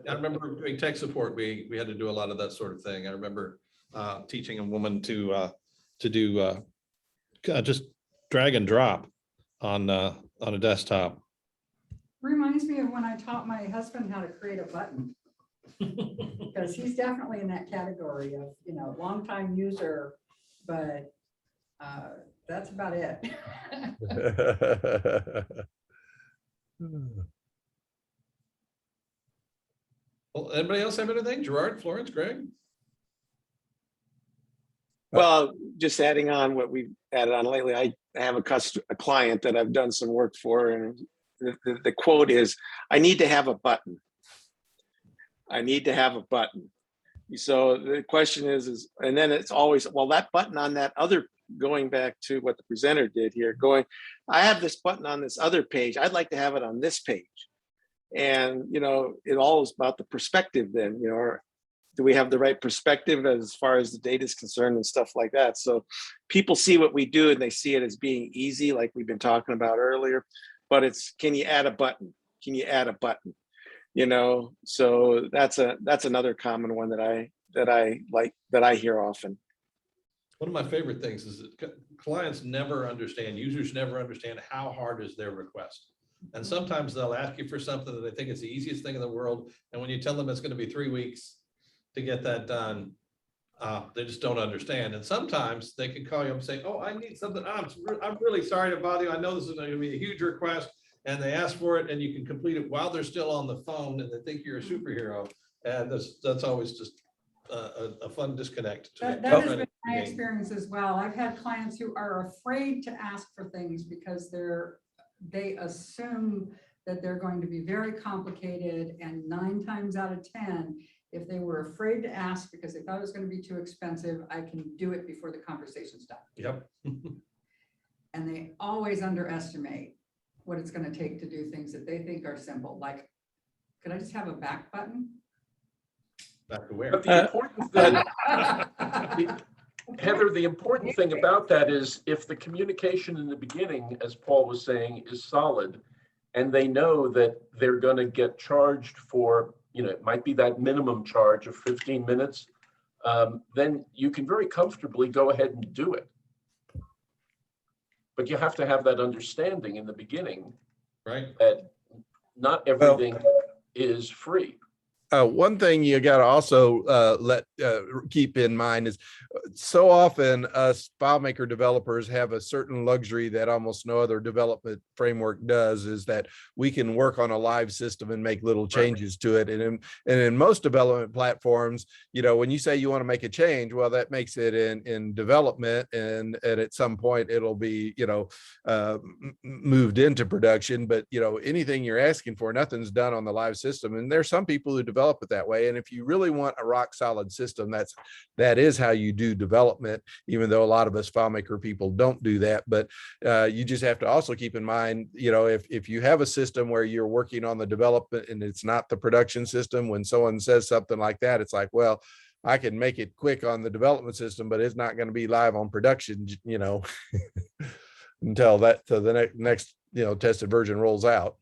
I remember doing tech support. We had to do a lot of that sort of thing. I remember teaching a woman to do just drag and drop on a desktop. Reminds me of when I taught my husband how to create a button. Because he's definitely in that category of, you know, longtime user, but that's about it. Well, anybody else have anything? Gerard, Florence, Greg? Well, just adding on what we've added on lately, I have a client that I've done some work for, and the quote is, "I need to have a button. I need to have a button." So the question is, and then it's always, well, that button on that other, going back to what the presenter did here, I have this button on this other page. I'd like to have it on this page. And, you know, it all is about the perspective then, you know, or do we have the right perspective as far as the data is concerned and stuff like that? So people see what we do and they see it as being easy, like we've been talking about earlier, but it's, can you add a button? Can you add a button? You know, so that's another common one that I hear often. One of my favorite things is that clients never understand, users never understand how hard is their request. And sometimes they'll ask you for something that they think is the easiest thing in the world. And when you tell them it's going to be 3 weeks to get that done, they just don't understand. And sometimes they can call you and say, "Oh, I need something. I'm really sorry to bother you. I know this is going to be a huge request." And they ask for it, and you can complete it while they're still on the phone, and they think you're a superhero. And that's always just a fun disconnect. That has been my experience as well. I've had clients who are afraid to ask for things because they assume that they're going to be very complicated, and 9 times out of 10, if they were afraid to ask because they thought it was going to be too expensive, I can do it before the conversation's done. Yep. And they always underestimate what it's going to take to do things that they think are simple. Like, could I just have a back button? Back to where? But the important thing, Heather, the important thing about that is if the communication in the beginning, as Paul was saying, is solid, and they know that they're going to get charged for, you know, it might be that minimum charge of 15 minutes, then you can very comfortably go ahead and do it. But you have to have that understanding in the beginning, right? That not everything is free. One thing you got to also keep in mind is so often us FileMaker developers have a certain luxury that almost no other development framework does, is that we can work on a live system and make little changes to it. And in most development platforms, you know, when you say you want to make a change, well, that makes it in development, and at some point it'll be, you know, moved into production. But, you know, anything you're asking for, nothing's done on the live system. And there's some people who develop it that way. And if you really want a rock solid system, that is how you do development, even though a lot of us FileMaker people don't do that. But you just have to also keep in mind, you know, if you have a system where you're working on the development and it's not the production system, when someone says something like that, it's like, well, I can make it quick on the development system, but it's not going to be live on production, you know, until the next, you know, tested version rolls out.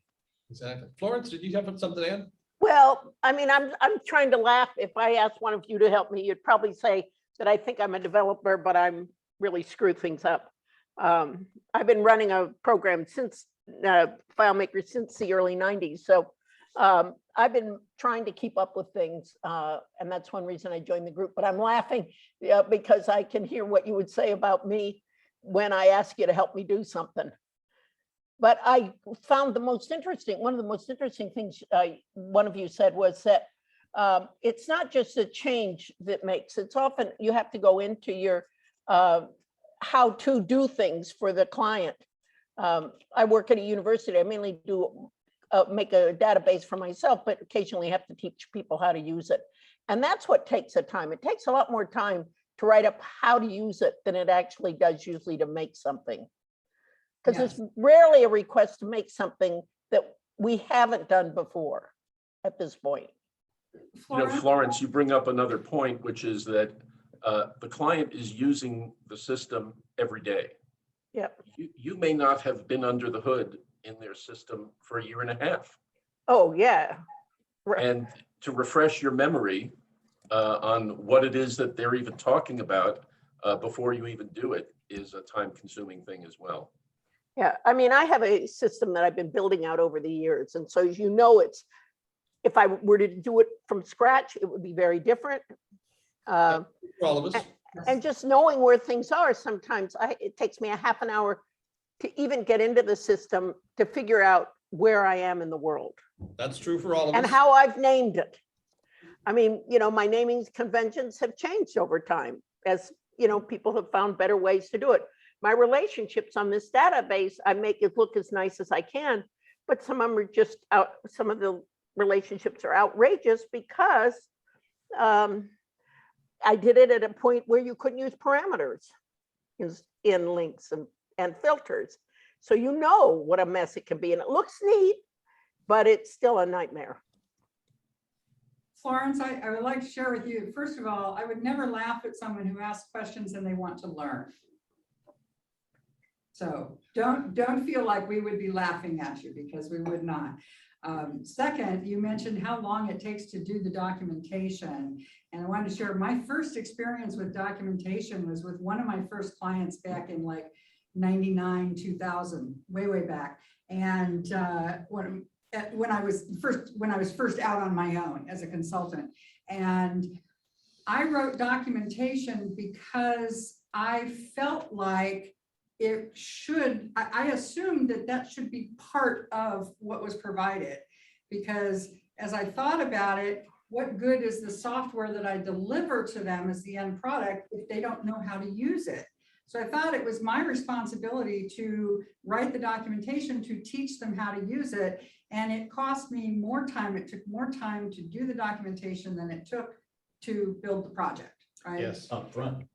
Exactly. Florence, did you have something to add? Well, I mean, I'm trying to laugh. If I asked one of you to help me, you'd probably say that I think I'm a developer, but I'm really screw things up. I've been running a program since FileMaker since the early 90s. So I've been trying to keep up with things. And that's one reason I joined the group. But I'm laughing because I can hear what you would say about me when I ask you to help me do something. But I found one of the most interesting things one of you said was that it's not just a change that makes, it's often you have to go into your how to do things for the client. I work at a university. I mainly do make a database for myself, but occasionally have to teach people how to use it. And that's what takes the time. It takes a lot more time to write up how to use it than it actually does usually to make something. Because it's rarely a request to make something that we haven't done before at this point. You know, Florence, you bring up another point, which is that the client is using the system every day. Yeah. You may not have been under the hood in their system for a year and a half. Oh, yeah. Right. And to refresh your memory on what it is that they're even talking about before you even do it is a time-consuming thing as well. Yeah, I mean, I have a system that I've been building out over the years. And so, you know, if I were to do it from scratch, it would be very different. For all of us. And just knowing where things are, sometimes it takes me a half an hour to even get into the system to figure out where I am in the world. That's true for all of us. And how I've named it. I mean, you know, my naming conventions have changed over time as, you know, people have found better ways to do it. My relationships on this database, I make it look as nice as I can, but some of them are just out. Some of the relationships are outrageous because I did it at a point where you couldn't use parameters in links and filters. So you know what a mess it can be, and it looks neat, but it's still a nightmare. Florence, I would like to share with you, first of all, I would never laugh at someone who asks questions and they want to learn. So don't feel like we would be laughing at you, because we would not. Second, you mentioned how long it takes to do the documentation. And I wanted to share my first experience with documentation was with one of my first clients back in like 99, 2000, way back. And when I was first out on my own as a consultant, and I wrote documentation because I felt like it should, I assumed that should be part of what was provided, because as I thought about it, what good is the software that I deliver to them as the end product if they don't know how to use it? So I thought it was my responsibility to write the documentation to teach them how to use it. And it cost me more time. It took more time to do the documentation than it took to build the project. Right? Yes. Up front.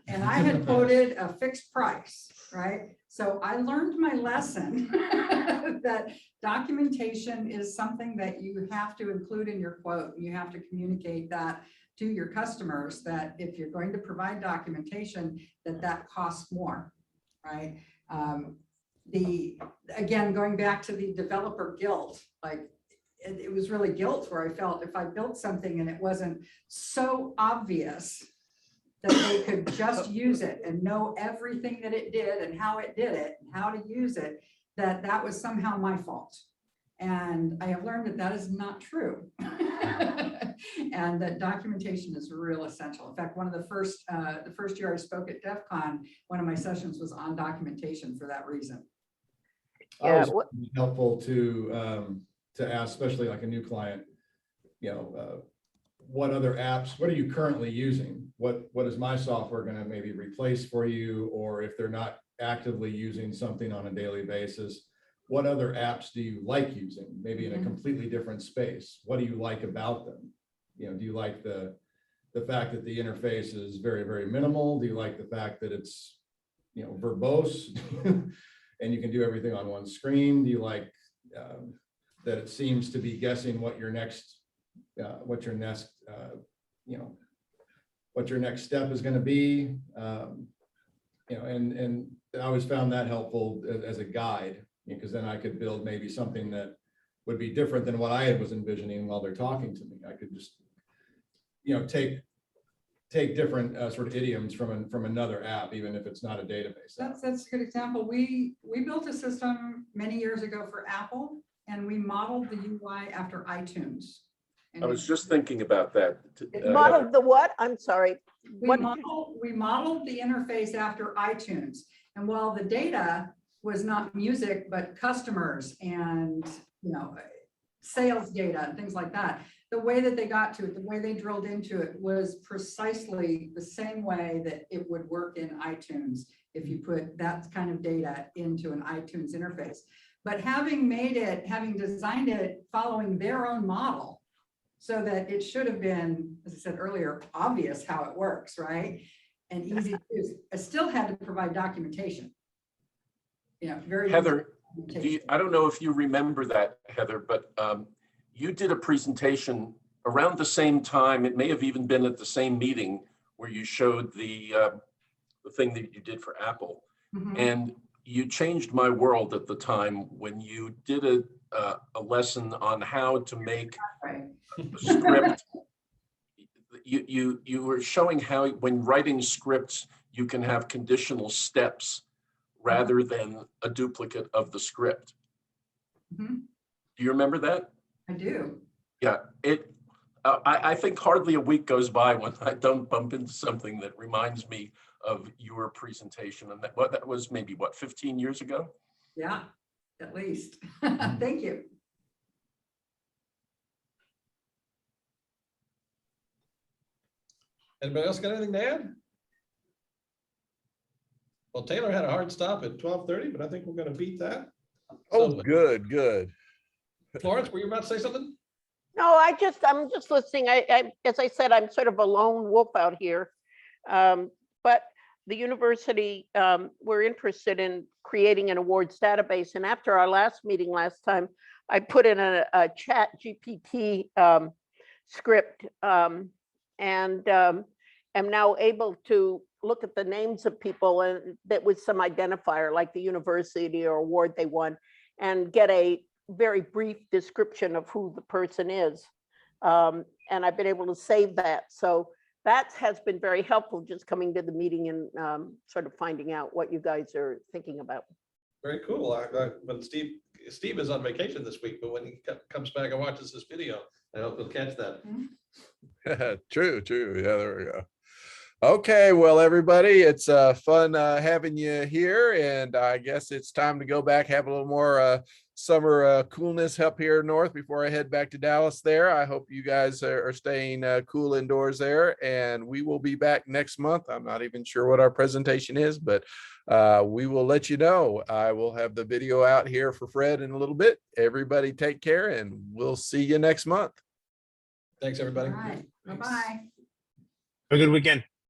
And I had quoted a fixed price, right? So I learned my lesson that documentation is something that you have to include in your quote. You have to communicate that to your customers, that if you're going to provide documentation, that costs more, right? Again, going back to the developer guilt, like it was really guilt where I felt if I built something and it wasn't so obvious that they could just use it and know everything that it did and how it did it and how to use it, that was somehow my fault. And I have learned that is not true. And that documentation is real essential. In fact, one of the first year I spoke at DEF CON, one of my sessions was on documentation for that reason. Yeah, helpful to ask, especially like a new client, you know, what other apps, what are you currently using? What is my software going to maybe replace for you? Or if they're not actively using something on a daily basis, what other apps do you like using? Maybe in a completely different space. What do you like about them? You know, do you like the fact that the interface is very, very minimal? Do you like the fact that it's, you know, verbose and you can do everything on one screen? Do you like that it seems to be guessing what your next step is going to be? You know, and I always found that helpful as a guide, because then I could build maybe something that would be different than what I was envisioning while they're talking to me. I could just, take different sort of idioms from another app, even if it's not a database app. That's a good example. We built a system many years ago for Apple, and we modeled the UI after iTunes. And I was just thinking about that. Modeled the what? I'm sorry. we modeled the interface after iTunes. And while the data was not music, but customers and, sales data and things like that, the way that they got to it, the way they drilled into it was precisely the same way that it would work in iTunes if you put that kind of data into an iTunes interface. But having designed it following their own model, so that it should have been, as I said earlier, obvious how it works, right? And easy to use. I still had to provide documentation. Very. Heather, I don't know if you remember that, Heather, but you did a presentation around the same time. It may have even been at the same meeting where you showed the thing that you did for Apple. Mhm. And you changed my world at the time when you did a lesson on how to make Right. a script. You were showing how when writing scripts, you can have conditional steps rather than a duplicate of the script. Mhm. Do you remember that? I do. Yeah, I think hardly a week goes by when I don't bump into something that reminds me of your presentation. And that was maybe 15 years ago? Yeah, at least. Thank you. Anybody else got anything to add? Well, Taylor had a hard stop at 12:30, but I think we're going to beat that. Oh, So, good. Florence, were you about to say something? No, I'm just listening. As I said, I'm sort of a lone wolf out here. But the university, we're interested in creating an awards database. And after our last meeting last time, I put in a chat GPT script and am now able to look at the names of people and that was some identifier like the university or award they won and get a very brief description of who the person is. And I've been able to save that. So that has been very helpful, just coming to the meeting and sort of finding out what you guys are thinking about. Very cool. When Steve is on vacation this week, but when he comes back and watches this video, I hope he'll catch that. True. Yeah, there we go. Okay, well, everybody, it's fun having you here, and I guess it's time to go back, have a little more summer coolness up here north before I head back to Dallas there. I hope you guys are staying cool indoors there, and we will be back next month. I'm not even sure what our presentation is, but we will let you know. I will have the video out here for Fred in a little bit. Everybody take care, and we'll see you next month. Thanks, everybody. All right. Thanks. Bye-bye. Have a good weekend.